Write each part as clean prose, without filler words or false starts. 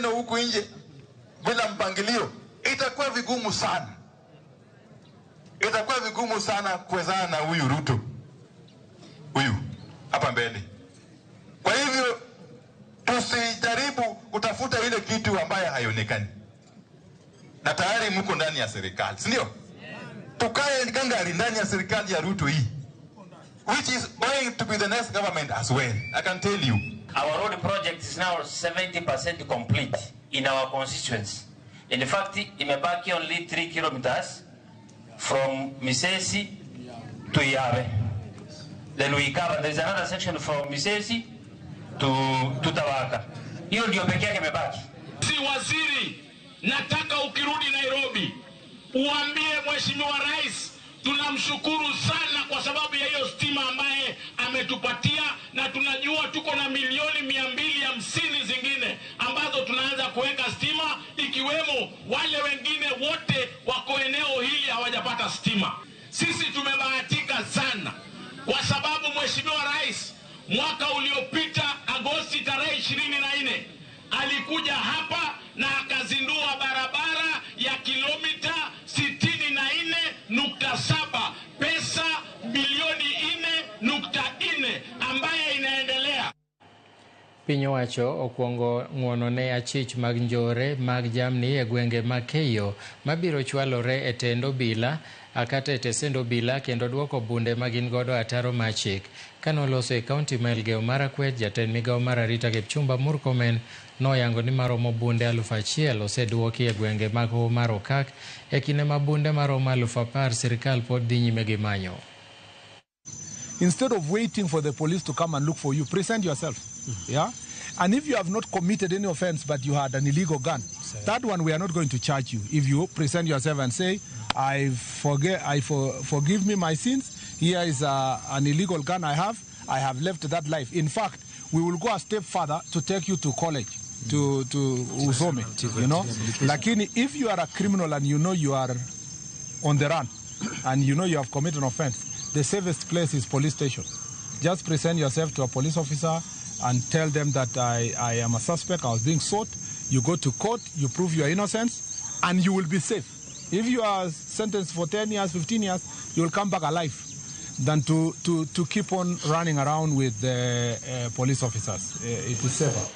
maneno huku nje bila mpangilio, itakuwa vigumu sana. Itakuwa vigumu sana kuwezana na huyu Ruto. Huyu hapa mbele. Kwa hivyo tusijaribu kutafuta ile kitu ambaye haionekani. Na tayari mko ndani ya serikali, si ndio? Tukae ngangari ndani ya serikali ya Ruto hii, which is going to be the next government as well. I can tell you. Our road project is now 70% complete in our constituency. In fact, imebaki only 3 kilometers from Misesi to Yabe. Then we cover, there's another section from Misesi to Tawaka. Hiyo ndio pekee yake imebaki. Si waziri, nataka ukirudi Nairobi uambie Mheshimiwa Rais tunamshukuru sana kwa sababu ya hiyo stima ambaye ametupatia, na tunajua tuko na milioni 250 zingine ambazo tunaanza kuweka stima, ikiwemo wale wengine wote wako eneo hili hawajapata stima. Sisi tumebahatika sana kwa sababu Mheshimiwa Rais mwaka uliopita Agosti tarehe 24 alikuja hapa na akazindua barabara ya kilomita 64.7, pesa bilioni 4.4 ambaye inaendelea. Piny owacho okuongo ng'wonone achich mag njore mag jamni e gwenge mag Keyo mabiro chwalore e tend obila akata e tesend obila kendo duoko bunde magin godo ataro machik. Kanoloso e kaunti ma Elgeyo Marakwet, jatend migao mar arita Kipchumba Murkomen noyango ni maromo bunde 1,000 oseduoki e gwenge mag Hoho mar Okak e kinde ma bunde maromo 10,000 sirikal pod dhi nyime gi manyo. Instead of waiting for the police to come and look for you, present yourself. Yeah? And if you have not committed any offense but you had an illegal gun, that one we are not going to charge you. If you present yourself and say, forgive me my sins, here is an illegal gun I have left that life. In fact, we will go a step further to take you to college, to Usome, you know. Lakini, if you are a criminal and you know you are on the run and you know you have committed an offense, the safest place is police station. Just present yourself to a police officer and tell them that I am a suspect, I was being sought. You go to court, you prove your innocence, and you will be safe. If you are sentenced for 10 years, 15 years, you will come back alive than to keep on running around with the police officers. It is safer.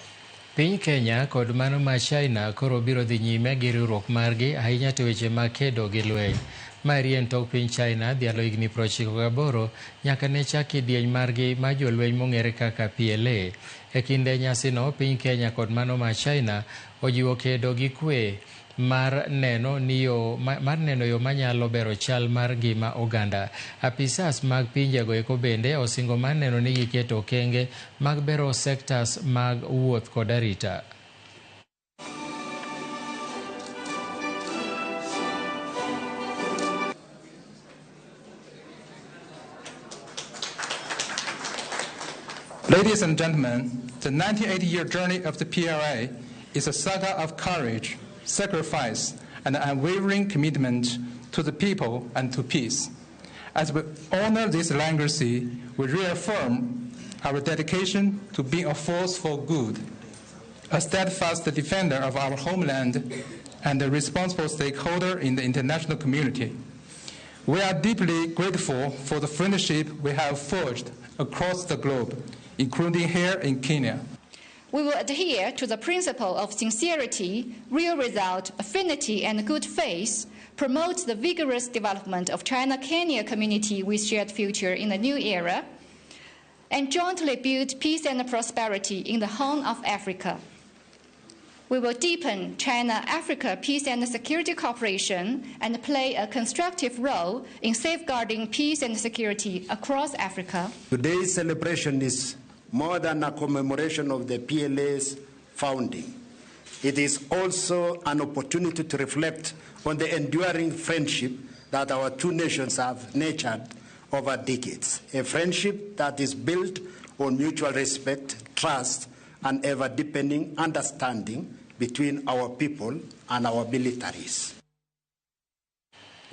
Piny Kenya kod mano ma China koro biro dhi nyime gi riwruok margi ahinya to weche mag kedo gi lweny. Marien tok piny China dhialo higni 98 nyaka ne chaki dieny margi ma jolweny mong'ere kaka PLA. E kinde nyasino piny Kenya kod mano ma China ojiwo kedo gi kwe mar neno yo manyalo bero chal mar ngima oganda. Apisas mag pinjego eko bende osingo mar neno ni giketo okenge mag bero sectors mag wuoth kod arita. Ladies and gentlemen, the 98-year journey of the PLA is a saga of courage, sacrifice, and unwavering commitment to the people and to peace. As we honor this legacy, we reaffirm our dedication to being a force for good, a steadfast defender of our homeland, and a responsible stakeholder in the international community. We are deeply grateful for the friendship we have forged across the globe, including here in Kenya. We will adhere to the principle of sincerity, real result, affinity, and good faith, promote the vigorous development of China-Kenya community with shared future in the new era, and jointly build peace and prosperity in the Horn of Africa. We will deepen China-Africa peace and security cooperation and play a constructive role in safeguarding peace and security across Africa. Today's celebration is more than a commemoration of the PLA's founding. It is also an opportunity to reflect on the enduring friendship that our two nations have nurtured over decades, a friendship that is built on mutual respect, trust, and ever-deepening understanding between our people and our militaries.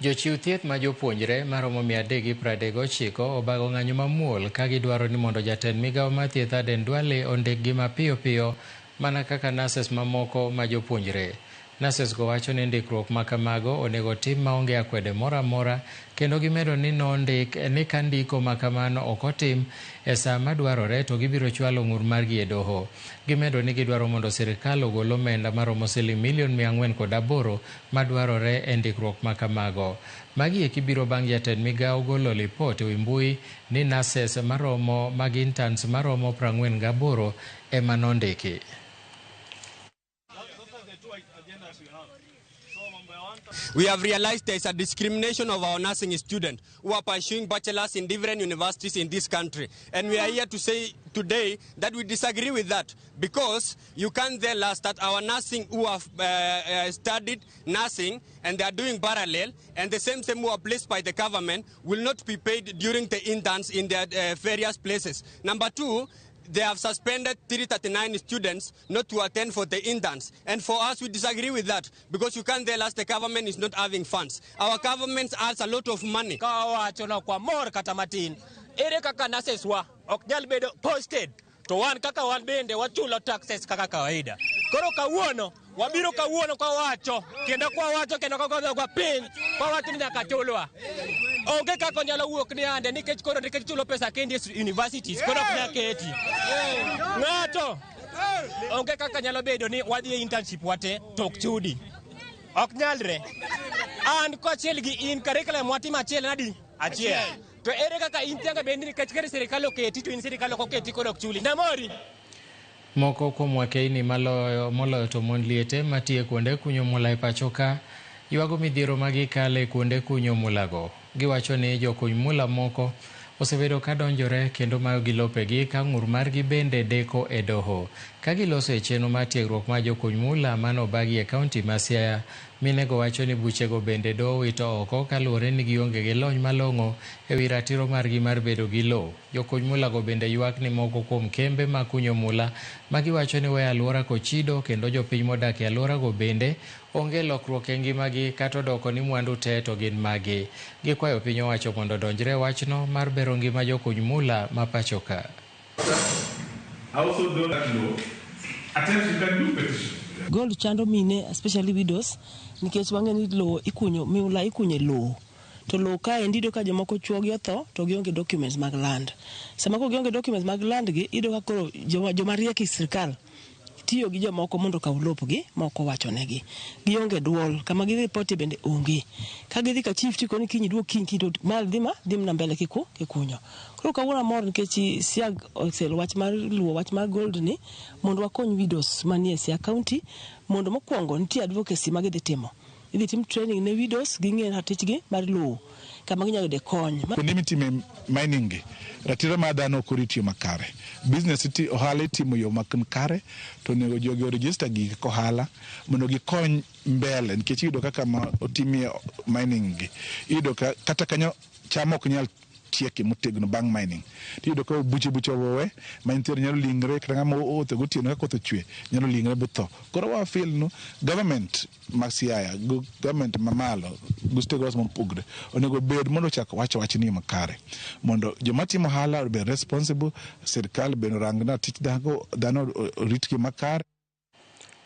Jochiw thieth ma jopuonjre maromo 339 obago ng'anyo mamuol ka gidwaro ni mondo jatend migao mar thieth Aden Duale ondikgi mapiyo mana kaka nurses mamoko ma jopuonjre. Nurses go wacho ni ndikruok ma kamago onego tim maonge akwede moro amora, kendo gimedo ni ka ndiko ma kamano ok otim e sa madwarore to gibiro chwalo ng'ur margi e doho. Gimedo ni gidwaro mondo sirkal ogol omenda maromo Sh408 madwarore e ndikruok ma kamago. Magi eki biro bang' jatend migawo golo lipot e wi mbui ni nurses maromo mag interns maromo 48 ema nondiki. We have realized there is a discrimination of our nursing students who are pursuing bachelors in different universities in this country. And we are here to say today that we disagree with that, because you can't tell us that our nursing who have studied nursing and they are doing parallel, and the same who are placed by the government will not be paid during the interns in their various places. Number two, they have suspended 339 students not to attend for the interns. And for us, we disagree with that, because you can't tell us the government is not having funds. Our government has a lot of money. Ere kaka nurses wa ok nyal bedo posted to wan kaka wan bende wachulo taxes kaka kawaida. Koro kawuono wabiro kawuono kwa wacho kendo kwa kwa pin kwa watu ni nyaka chulwa. Onge kaka nyalo wuok ni ande nikech koro nikech chulo pesa kendi universities koro ok nyaketi. Ng'ato onge kaka nyalo bedo ni wadhi internship wate tok chudi. Ok nyalre. An ko achiel gi in curriculum watima achiel nadi achiel. To ere kaka intianga bendi ni kachikere serikali oketi to in serikali oketi kod ok chuli. Namori. Moko kuom wakeini moloyo to mon liete matiyo kuonde kunyo mula e pacho ka ywago midhiero magikale kuonde kunyo mulago. Giwacho ni jokuny mula moko osebedo ka donjore kendo mayo gi lopegi ka ng'ur margi bende deko e doho. Ka giloso e chenro mar tiegruok mar jokuny mula mano bagi e kaunti ma Siaya, minego wacho ni buchego bende do wito oko kaluwore ni gionge gi lony malong'o e wi ratiro margi mar bedo gi lo. Jokuny mulago bende ywak ni moko kuom kembe ma kunyo mula ma giwacho ni weyo alwora kochido, kendo jopiny modak e alworago bende onge lokruok e ngimagi kata odoko ni mwandu te to gin magi. Gikwayo piny owacho mondo donjre wachno mar bero ngima jokuny mula ma pacho ka. Gold chando mine, especially widows, nikech wang'e ni lo ikunyo, miula ikunye lo. To lo ka endido ka jomoko chuo gi otho to gionge documents mag land. Sama ko gionge documents mag land gi, ido ka koro joma rieki sirkal tiyo gi jomoko mondo kaw lopgi moko wacho negi. Gionge duol, kama gi report bende onge. Ka gidhi ka chief tiko ni kinyi duok kinyi to mal dim na mbele kikunyo. Koro kawuono mor nikech Siag oselo wach mar luwo wach mar gold ni mondo wakony widows manie Siaya County, mondo mokwongo nitie advocacy ma gidhi timo. Idhi tim training ne widows ging'e ratichgi mar luwo kama ginyalo yude kony. Kuonde mitime mining gi, ratiro mar dhano ok oritiyo makare. Business ohala itimo yo makare, to onego jogi register gigi kohala mondo gikony mbele, nikech iyudo kaka ma otimie mining gi. Iyudo kata kanyo cham ok nyal tieki motegno bang' mining. Tiyudo ka buche owe, manitiere nyalo lingre, kata ng'ama otho gotieno ka koth ochwe, nyalo lingre botho. Koro wa feel no, government ma Siaya, government mamalo, gustegos mopogre, onego bed mondo chak wacho wachni makare. Mondo joma timo ohala be responsible, sirkal be rangna tich dhano oritgi makare.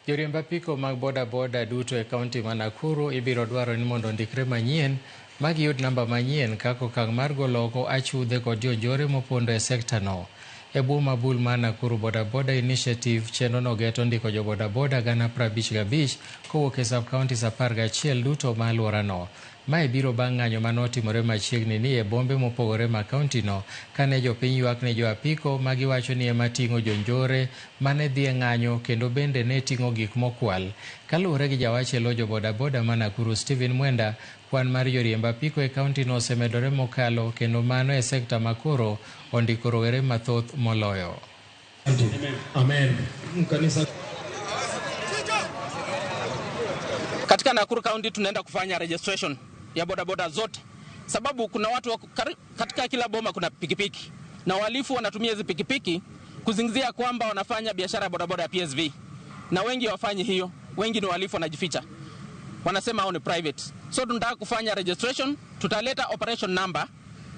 Joriemb apiko mag boda duto e kaunti ma Nakuru ibiro dwaro ni mondo ndikre manyien magiyud namba manyien kaka okang' mar golo oko achudhe kod jonjore mopondo e sekta no. E boma bul ma Nakuru Boda Initiative chenro no geto ndiko jo boda 55 kowuok e sub-counties 11 duto ma alwora no. Mae biro bang' ng'anyo manotimore machiegni ni e bombe mopogore ma kaunti no, kane jopiny ywak ne jo apiko ma giwacho ni ema ting'o jonjore mane dhi e ng'anyo kendo bende ne ting'o gik mokwal. Kaluwore gi jawach e lo jo boda ma Nakuru Stephen Mwenda, kwan mar joriemb apiko e kaunti no osemedore mokalo, kendo mano e sekta makoro ondiko rowere mathoth moloyo. Amen. Katika Nakuru County tunaenda kufanya registration ya bodaboda zote, sababu kuna watu katika kila boma kuna pikipiki na walifu wanatumia hizi pikipiki kuzingizia kwamba wanafanya biashara ya bodaboda ya PSV, na wengi hawafanyi hiyo. Wengi ni walifu wanajificha, wanasema hao ni private. So tunataka kufanya registration, tutaleta operation number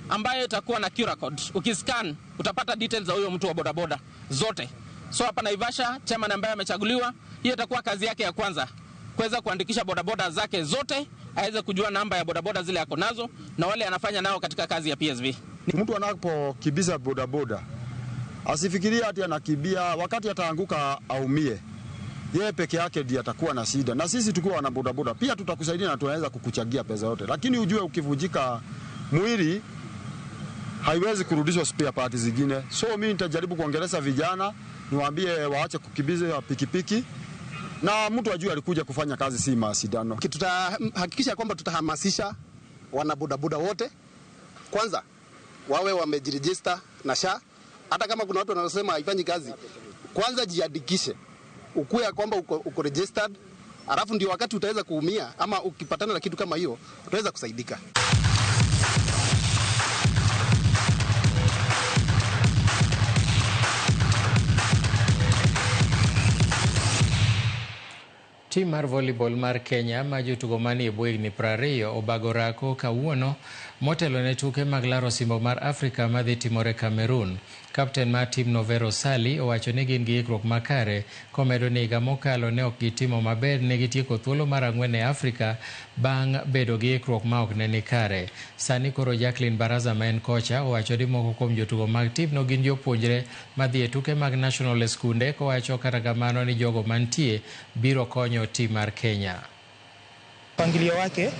ambayo itakuwa na QR code. Ukiscan utapata details za huyo mtu wa bodaboda zote, So hapa Naivasha, chairman ambaye amechaguliwa, hiyo itakuwa kazi yake ya kwanza, kuweza kuandikisha bodaboda zake zote, aweze kujua namba ya bodaboda zile yako nazo na wale anafanya nao katika kazi ya PSV. Mtu anapokibiza bodaboda asifikirie ati anakibia, wakati ataanguka aumie. Yeye peke yake ndiye atakuwa na shida. Na sisi tukiwa na bodaboda pia tutakusaidia na tunaweza kukuchagia pesa yote. Lakini ujue ukivunjika mwili haiwezi kurudishwa spare parts zingine. So mimi nitajaribu kuongeleza vijana, niwaambie waache kukibiza pikipiki. Na mtu ajue alikuja kufanya kazi si masidano. Tutahakikisha kwamba tutahamasisha wanabodaboda wote. Kwanza wawe wamejiregister na SHA. Hata kama kuna watu wanasema haifanyi kazi, kwanza jiandikishe. Ukuwe kwamba uko registered, alafu ndio wakati utaweza kuumia ama ukipatana na kitu kama hiyo utaweza kusaidika. Tim mar volleyball mar Kenya ma jotugo manie bwegni 20 obago rako kawuono motelo ne tuke mag laro simbo mar Afrika madhi timore Cameroon. Kapten mar tim Novero Sali owacho ni gin gi ikruok makare, komedo ni higa mokalo ne ok gitimo maber, ne gitieko thuolo mar 4 e Afrika bang' bedo gi ikruok ma ok ne ni kare. Sani koro Jacqueline Baraza ma en kocha owacho ni moko kuom jotugo mag tim no gin jopuonjre madhi e tuke mag national skunde, kowacho kata kamano ni jogo mantie biro konyo tim mar Kenya. Pangilio wake,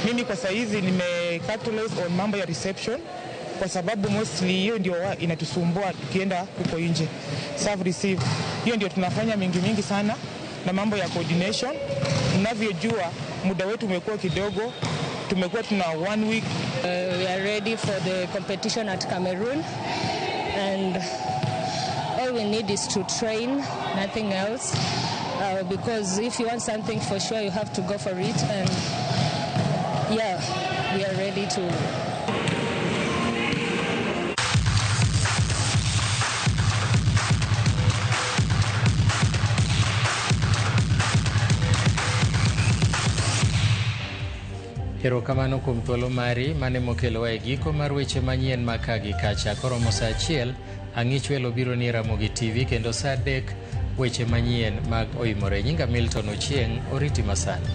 mimi kwa saizi nimecapitalize on mambo ya reception kwa sababu mostly hiyo ndio inatusumbua tukienda huko nje. Serve receive. Hiyo ndio tunafanya mingi sana, na mambo ya coordination. Mnavyojua muda wetu umekuwa kidogo. Tumekuwa tuna 1 week. We are ready for the competition at Cameroon, and all we need is to train, nothing else. Because if you want something for sure, you have to go for it, and yeah, we are ready to. Erokamano kuom thuolo mari mane mokelowa e giko mar weche manyien makagi kacha. Koro saa achiel ang'ichwelo biro ni Ramogi TV kendo saa 3 weche manyien mag Oimore. Nyinga Milton Ochieng, oriti masani.